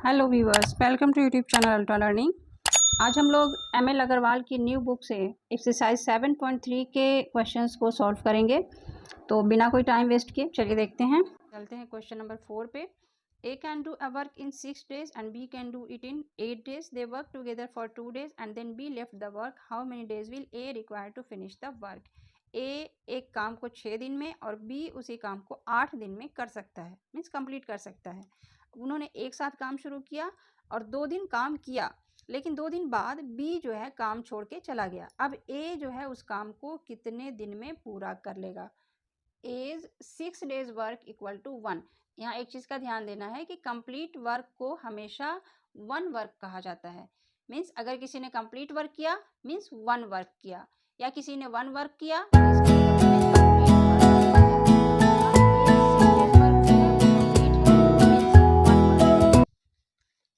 Hello viewers, welcome to YouTube channel ultra learning. आज हम लोग एमएल अग्रवाल की न्यू बुक से एक्सरसाइज 7.3 के क्वेश्चंस को सॉल्व करेंगे। तो बिना कोई टाइम वेस्ट किए चलिए देखते हैं। चलते हैं क्वेश्चन नंबर 4 पे। A can do a work in 6 days and b can do it in 8 days। They work together for 2 days and then b left the work. How many days will a require to finish the work. A एक काम को 6 दिन में और B उसी काम को 8 दिन में कर सकता है, मीन्स कंप्लीट कर सकता है। उन्होंने एक साथ काम शुरू किया और 2 दिन काम किया, लेकिन 2 दिन बाद बी जो है काम छोड़ के चला गया। अब ए जो है उस काम को कितने दिन में पूरा कर लेगा। As 6 days work equal to 1। यहाँ एक चीज़ का ध्यान देना है कि कंप्लीट वर्क को हमेशा 1 वर्क कहा जाता है। मीन्स अगर किसी ने कंप्लीट वर्क किया मीन्स 1 वर्क किया, या किसी ने 1 वर्क किया तो इसका मतलब है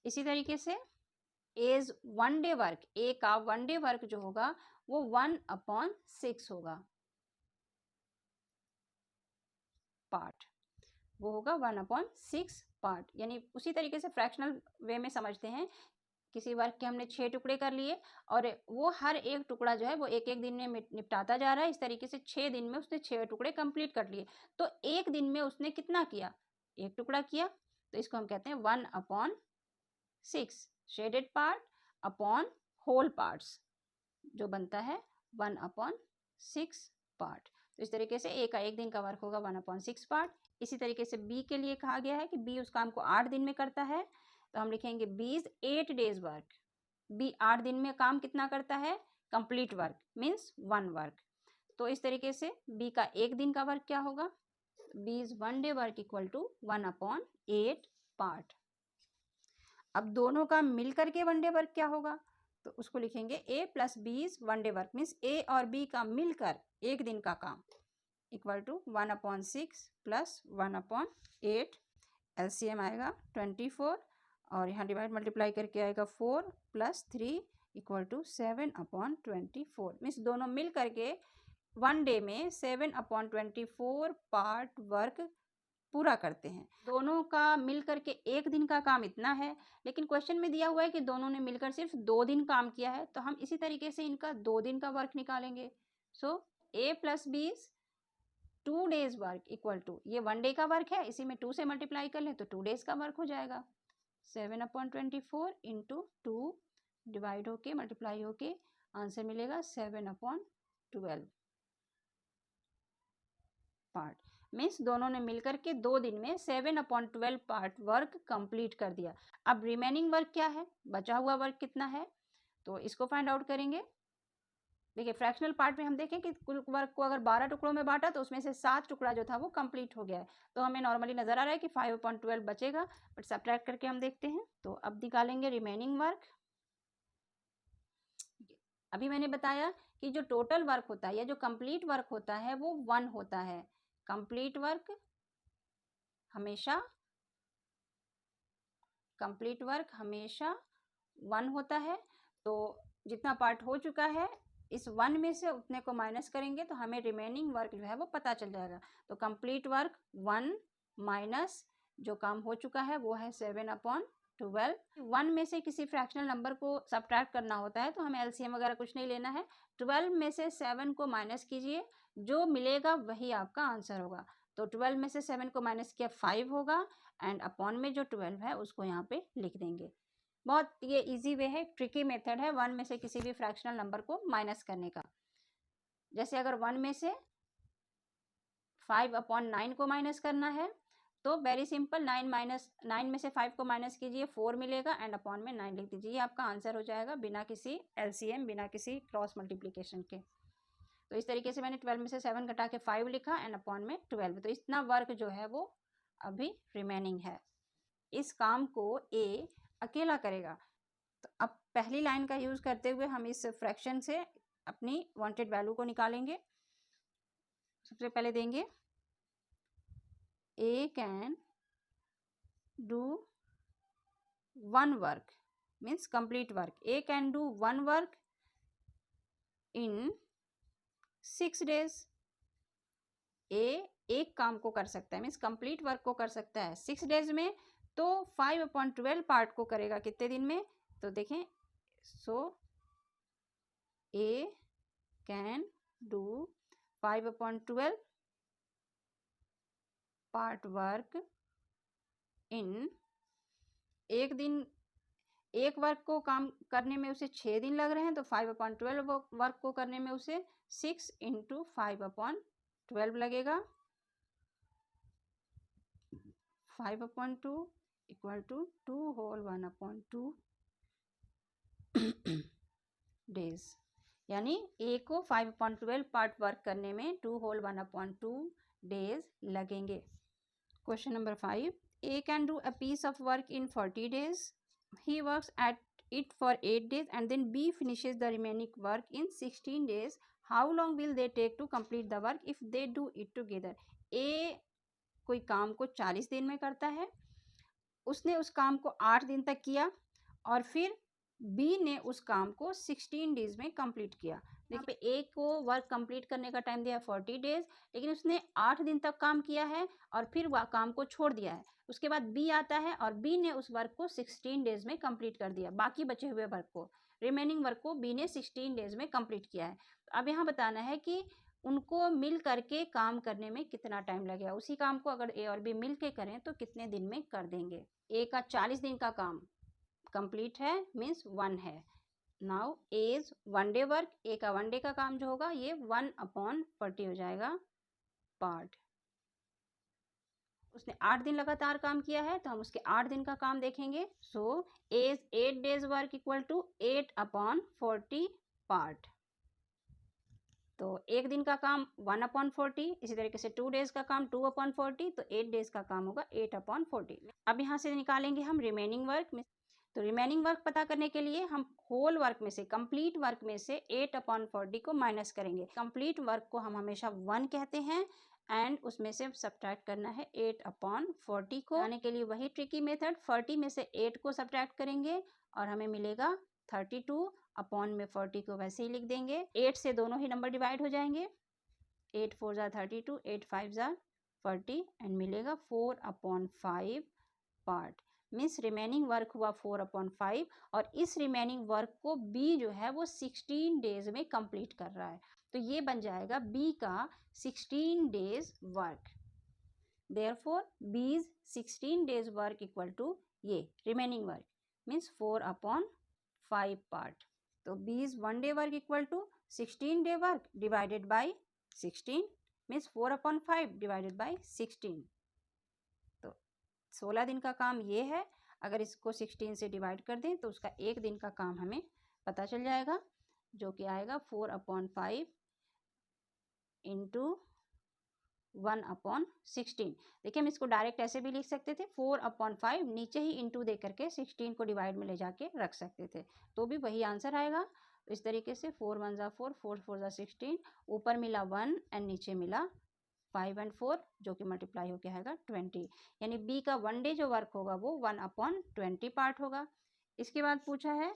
इसी तरीके से एज 1 day वर्क, ए का 1 day वर्क जो होगा वो 1/6 होगा पार्ट, वो होगा 1/6 पार्ट। यानी उसी तरीके से फ्रैक्शनल वे में समझते हैं। किसी वर्क के हमने 6 टुकड़े कर लिए और वो हर एक टुकड़ा जो है वो एक एक दिन में निपटाता जा रहा है। इस तरीके से 6 दिन में उसने 6 टुकड़े कंप्लीट कर लिए। तो एक दिन में उसने कितना किया, एक टुकड़ा किया। तो इसको हम कहते हैं 1/6 shaded part upon whole parts, जो बनता है 1/6 पार्ट। तो इस तरीके से ए का एक दिन का वर्क होगा 1/6 पार्ट। इसी तरीके से बी के लिए कहा गया है कि बी उस काम को 8 दिन में करता है, तो हम लिखेंगे बीज 8 days वर्क। बी 8 दिन में काम कितना करता है, कंप्लीट वर्क मीन्स 1 वर्क। तो इस तरीके से बी का एक दिन का वर्क क्या होगा, B's 1 day work equal to 1/8 part. अब दोनों का मिल करके 1 day वर्क क्या होगा, तो उसको लिखेंगे ए प्लस बीज 1 day वर्क मीन्स ए और बी का मिलकर एक दिन का काम इक्वल टू 1/6 प्लस 1/8। एलसीएम आएगा 24 और यहाँ डिवाइड मल्टीप्लाई करके आएगा 4 प्लस 3 इक्वल टू 7/24। मीन्स दोनों मिल करके 1 day में 7/24 पार्ट वर्क पूरा करते हैं। दोनों का मिलकर के एक दिन का काम इतना है, लेकिन क्वेश्चन में दिया हुआ है कि दोनों ने मिलकर सिर्फ 2 दिन काम किया है, तो हम इसी तरीके से इनका 2 दिन का वर्क निकालेंगे। So a plus b 2 days work equal to, ये 1 day का वर्क है, इसी में 2 से मल्टीप्लाई कर लें तो 2 days का वर्क हो जाएगा। 7/24 इंटू 2 डिवाइड होके मल्टीप्लाई होके आंसर मिलेगा 7/12 पार्ट। मीन्स दोनों ने मिलकर के 2 दिन में 7/12 पार्ट वर्क कंप्लीट कर दिया। अब रिमेनिंग वर्क क्या है, बचा हुआ वर्क कितना है, तो इसको फाइंड आउट करेंगे। देखिए फ्रैक्शनल पार्ट में हम देखें कि कुल वर्क को अगर 12 टुकड़ों में बांटा तो उसमें से 7 टुकड़ा जो था वो कंप्लीट हो गया है। तो हमें नॉर्मली नजर आ रहा है कि 5/12 बचेगा, बट सब्ट्रैक्ट करके हम देखते हैं। तो अब निकालेंगे रिमेनिंग वर्क। अभी मैंने बताया कि जो टोटल वर्क होता है या जो कंप्लीट वर्क होता है वो 1 होता है। कंप्लीट वर्क हमेशा 1 होता है। तो जितना पार्ट हो चुका है इस 1 में से उतने को माइनस करेंगे तो हमें रिमेनिंग वर्क जो है वो पता चल जाएगा। तो कंप्लीट वर्क 1 माइनस जो काम हो चुका है वो है 7/12। 1 में से किसी फ्रैक्शनल नंबर को सब्ट्रैक्ट करना होता है तो हमें एलसीएम वगैरह कुछ नहीं लेना है। 12 में से 7 को माइनस कीजिए, जो मिलेगा वही आपका आंसर होगा। तो 12 में से 7 को माइनस किया 5 होगा, एंड अपॉन में जो 12 है उसको यहाँ पे लिख देंगे। बहुत ये इजी वे है, ट्रिकी मेथड है 1 में से किसी भी फ्रैक्शनल नंबर को माइनस करने का। जैसे अगर 1 में से 5/9 को माइनस करना है तो वेरी सिंपल, 9 में से 5 को माइनस कीजिए 4 मिलेगा, एंड अपॉन में 9 लिख दीजिए, ये आपका आंसर हो जाएगा बिना किसी एलसीएम, बिना किसी क्रॉस मल्टीप्लिकेशन के। तो इस तरीके से मैंने 12 में से 7 घटा के 5 लिखा एंड अपॉन में 12। तो इतना वर्क जो है वो अभी रिमेनिंग है। इस काम को ए अकेला करेगा। तो अब पहली लाइन का यूज करते हुए हम इस फ्रैक्शन से अपनी वांटेड वैल्यू को निकालेंगे। सबसे पहले देंगे a can do 1 work means complete work. A can do 1 work in 6 days। A एक काम को कर सकता है मीन्स कंप्लीट वर्क को कर सकता है 6 days में। तो 5/12 पार्ट को करेगा कितने दिन में? तो देखें, so a can do 5/12 part work in, एक दिन, एक वर्क को काम करने में उसे 6 दिन लग रहे हैं, तो 5/12 वर्क को करने में उसे 6 × 5/12 लगेगा। 5/2 इक्वल टू 2 होल 1/2 डेज, यानी ए को 5/12 पार्ट वर्क करने में 2 होल 1/2 डेज लगेंगे। Question number 5, A can do a piece of work in 40 days. He works at it for 8 days and then B finishes the remaining work in 16 days. How long will they take to complete the work if they do it together? A कोई काम को 40 दिन में करता है, उसने उस काम को 8 दिन तक किया और फिर B ने उस काम को 16 डेज में कंप्लीट किया। देखिए, ए को वर्क कंप्लीट करने का टाइम दिया है 40 डेज, लेकिन उसने 8 दिन तक काम किया है और फिर वह काम को छोड़ दिया है। उसके बाद बी आता है और बी ने उस वर्क को 16 डेज में कंप्लीट कर दिया, बाकी बचे हुए वर्क को, रिमेनिंग वर्क को बी ने 16 डेज में कंप्लीट किया है। अब यहाँ बताना है कि उनको मिल करके काम करने में कितना टाइम लगेगा। उसी काम को अगर ए और बी मिल के करें तो कितने दिन में कर देंगे। ए का 40 दिन का काम कंप्लीट है, मीन्स 1 है। नाउ एज 1 डे वर्क, ए का 1 डे का काम जो होगा ये 1/40 हो जाएगा पार्ट। उसने 8 दिन लगातार काम किया है तो हम उसके 8 दिन का काम देखेंगे। So as 8 days work equal to 8/40 part. तो एक दिन का काम 1/40, इसी तरीके से 2 डेज का काम 2/40, तो 8 डेज का काम होगा 8/40। अब यहाँ से निकालेंगे हम रिमेनिंग वर्क में। तो रिमेनिंग वर्क पता करने के लिए हम होल वर्क में से, कंप्लीट वर्क में से 8/40 को माइनस करेंगे। कंप्लीट वर्क को हम हमेशा 1 कहते हैं एंड उसमें से सब्ट्रैक्ट करना है 8/40 को। आने के लिए वही ट्रिकी मेथड, 40 में से 8 को सब्ट्रैक्ट करेंगे और हमें मिलेगा 32, अपॉन में 40 को वैसे ही लिख देंगे। 8 से दोनों ही नंबर डिवाइड हो जाएंगे, 8 4 ज़ा 32, 8 5 ज़ा 40 एंड मिलेगा 4/5 पार्ट। मीन्स रिमेनिंग वर्क हुआ 4/5 और इस रिमेनिंग वर्क को बी जो है वो 16 डेज में कंप्लीट कर रहा है, तो ये बन जाएगा बी का 16 days work. Therefore B's 16 days work equal to ये रिमेनिंग वर्क मीन्स 4/5 पार्ट। तो B's 1 day work equal to 16 day work divided by 16 means 4/5 divided by 16। तो 16 दिन का काम ये है, अगर इसको 16 से डिवाइड कर दें तो उसका एक दिन का काम हमें पता चल जाएगा, जो कि आएगा 4/5 इंटू 1/16। देखिए, हम इसको डायरेक्ट ऐसे भी लिख सकते थे, 4/5 नीचे ही इंटू दे करके 16 को डिवाइड में ले जाके रख सकते थे, तो भी वही आंसर आएगा। इस तरीके से 4 1 ज़ा 4, 4 4 ज़ा 16, ऊपर मिला 1 एंड नीचे मिला 5 एंड 4, जो कि मल्टीप्लाई होकर आएगा 20। यानी बी का 1 डे जो वर्क होगा वो 1/20 पार्ट होगा। इसके बाद पूछा है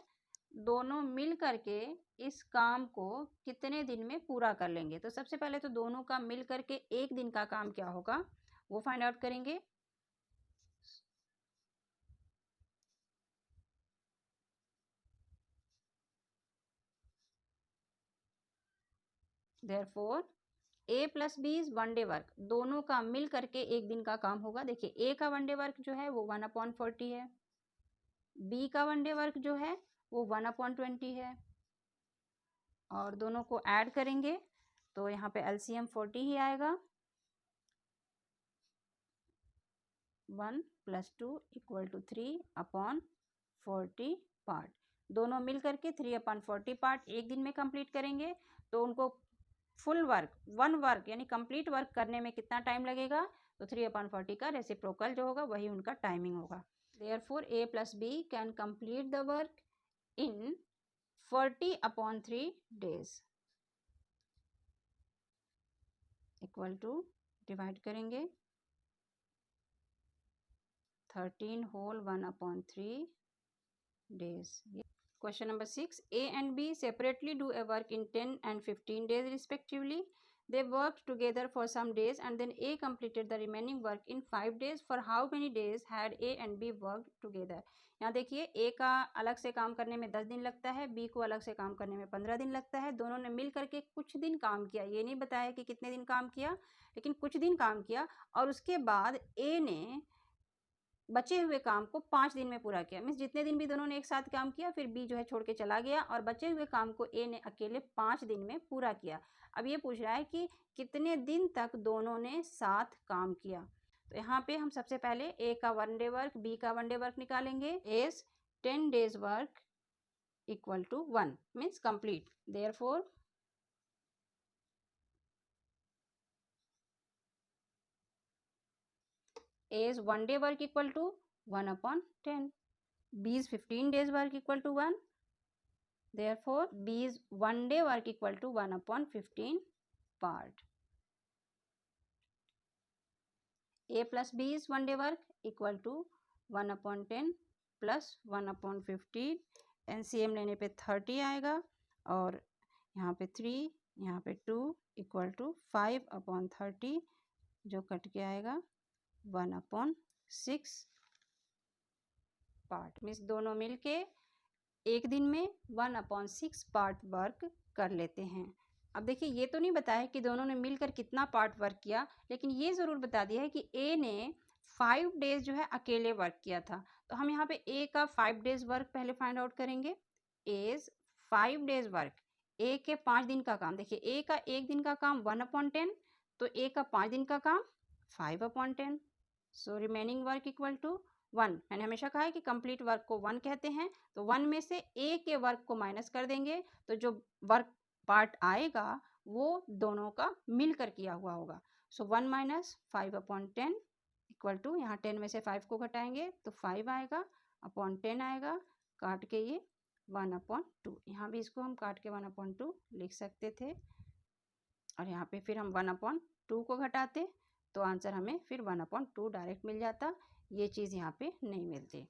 दोनों मिल करके इस काम को कितने दिन में पूरा कर लेंगे। तो सबसे पहले तो दोनों का मिल करके एक दिन का काम क्या होगा वो फाइंड आउट करेंगे। Therefore A plus B is 1 day work, दोनों का मिल करके एक दिन का काम होगा। देखिए, ए का 1 डे वर्क जो है वो 1/40 है, बी का 1 डे वर्क जो है वो 1/20 है, और दोनों को ऐड करेंगे तो यहाँ पे एलसीएम 40 ही आएगा। 1 + 2 = 3/40 पार्ट। दोनों मिल करके 3/40 पार्ट एक दिन में कंप्लीट करेंगे, तो उनको फुल वर्क, 1 वर्क यानी कंप्लीट वर्क करने में कितना टाइम लगेगा, तो 3/40 का रेसिप्रोकल जो होगा वही उनका टाइमिंग होगा। Therefore A plus B can complete the work in 40/3 days equal to, divide करेंगे 13 whole 1/3 days. Question number 6, A and B separately do a work in 10 and 15 days respectively. They worked together for some days and then A completed the remaining work in 5 days. For how many days had A and B worked together? यहाँ देखिए A का अलग से काम करने में 10 दिन लगता है, B को अलग से काम करने में 15 दिन लगता है। दोनों ने मिल करके कुछ दिन काम किया, ये नहीं बताया कि कितने दिन काम किया, लेकिन कुछ दिन काम किया और उसके बाद A ने बचे हुए काम को 5 दिन में पूरा किया। मीन्स जितने दिन भी दोनों ने एक साथ काम किया, फिर बी जो है छोड़ के चला गया और बचे हुए काम को ए ने अकेले 5 दिन में पूरा किया। अब ये पूछ रहा है कि कितने दिन तक दोनों ने साथ काम किया। तो यहाँ पे हम सबसे पहले ए का 1 डे वर्क, बी का 1 डे वर्क निकालेंगे। As 10 days work equal to 1 means complete. Therefore A's 1 day work equal to 1 upon 10. B's 15 days work equal to 1. Therefore, B's 1 day work equal to 1 upon 15 part. A plus B's 1 day work equal to 1 upon 10 plus 1 upon 15. NCM लेने पे 30 आएगा और यहाँ पे 3, यहाँ पे 2 equal to 5 upon 30 जो cut के आएगा 1 अपॉन 6 पार्ट। मीन्स दोनों मिलके एक दिन में 1 अपॉन 6 पार्ट वर्क कर लेते हैं। अब देखिए ये तो नहीं बताया कि दोनों ने मिलकर कितना पार्ट वर्क किया, लेकिन ये ज़रूर बता दिया है कि ए ने 5 डेज जो है अकेले वर्क किया था। तो हम यहाँ पे ए का 5 डेज वर्क पहले फाइंड आउट करेंगे। एज 5 डेज वर्क, ए के 5 दिन का काम। देखिए ए का 1 दिन का काम 1 अपॉन 10, तो ए का 5 दिन का काम 5 upon 10। So remaining work equal to 1। मैंने हमेशा कहा है कि कंप्लीट वर्क को 1 कहते हैं, तो 1 में से ए के वर्क को माइनस कर देंगे तो जो वर्क पार्ट आएगा वो दोनों का मिलकर किया हुआ होगा। सो 1 माइनस 5 अपॉन 10 इक्वल टू, यहाँ 10 में से 5 को घटाएंगे तो 5 आएगा अपॉन 10 आएगा, काट के ये 1 अपॉन 2। यहाँ भी इसको हम काट के 1 अपॉन 2 लिख सकते थे और यहाँ पे फिर हम 1 अपॉन 2 को घटाते तो आंसर हमें फिर 1 अपॉन 2 डायरेक्ट मिल जाता। ये चीज़ यहाँ पे नहीं मिलती।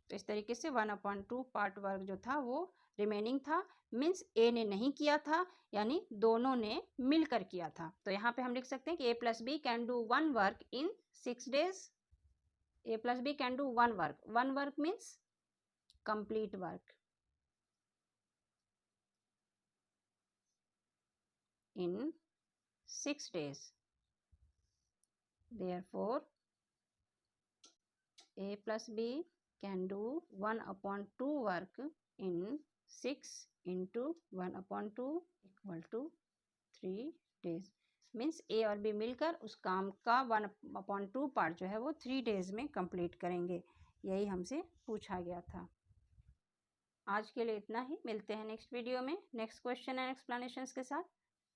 तो इस तरीके से 1 अपॉन 2 पार्ट वर्क जो था वो रिमेनिंग था। मीन्स ए ने नहीं किया था, यानी दोनों ने मिलकर किया था। तो यहाँ पे हम लिख सकते हैं कि a plus B can do 1 work in 6 days. A plus B can do 1 work. 1 work means complete work in 6 days. Therefore, A plus B can do 1 upon 2 work in 6 into 1 upon 2 equal to 3 days. Means ए और B मिलकर उस काम का 1 upon 2 part जो है वो 3 days में complete करेंगे। यही हमसे पूछा गया था। आज के लिए इतना ही। मिलते हैं नेक्स्ट वीडियो में नेक्स्ट क्वेश्चन एंड एक्सप्लेनेशंस के साथ।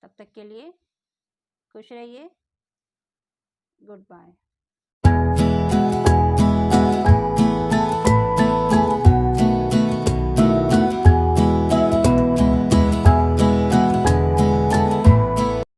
तब तक के लिए खुश रहिए। Good bye.